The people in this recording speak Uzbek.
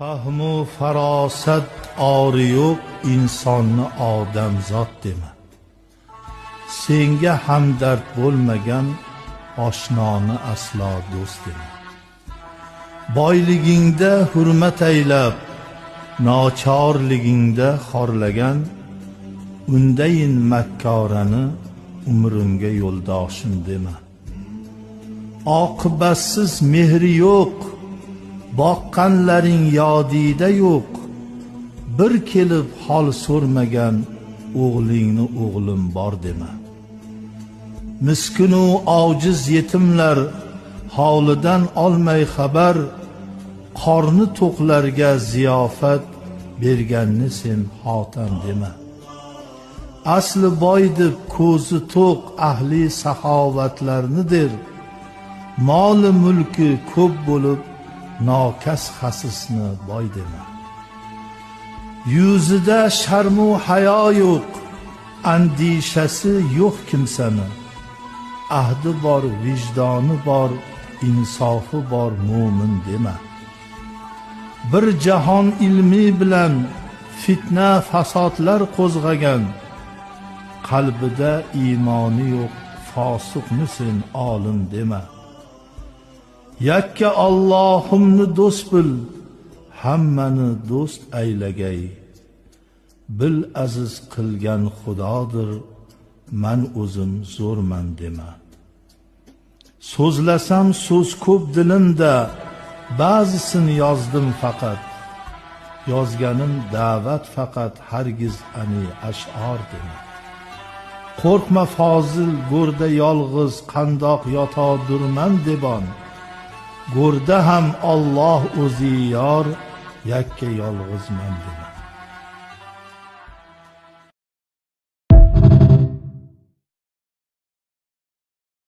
Fahmu farosat ori yo'q insonni odamzod dema. Senga hamdard bo'lmagan oshnoni aslo do'st dema. Boyligingda hurmat aylab, nochorligingda xorlagan, undayin makkorani umringa yo'ldoshim dema. Oqibatsiz mehri yo'q, boqqanlaring yodida yo'q, bir kelib hol so'rmagan o'g'lingni o'g'lim bor dema. Miskinu ojiz yetimlar holidan olmay xabar, qorni to'qlarga ziyofat berganni sen xotam dema. Asli boy deb ko'zi to'q ahli saxovatlarnidir, moli mulki ko'p bo'lib nokas xasisni boy dema. Yuzida sharmu hayo yo'q, andishasi yo'q kimsani, ahdi bor, vijdoni bor, insofi bor mo'min dema. Bir jahon ilmi bilan fitna fasodlar qo'zg'agan, qalbida iymoni yo'q fosiqni sen olim dema. Yakka Allohimni do'st bil, hammani do'st aylagay. Bil aziz qilgan Xudodir, man o'zim zo'rman dema. So'zlasam so'z ko'p dilimda, ba'zisini yozdim faqat. Yozganim da'vat faqat, hargiz ani ash'or dema. Qo'rqma fozil go'rda yolg'iz, qandoq yotodurman debon. Go'rda ham Alloh o'zi yor, yakka yolg'izman dema.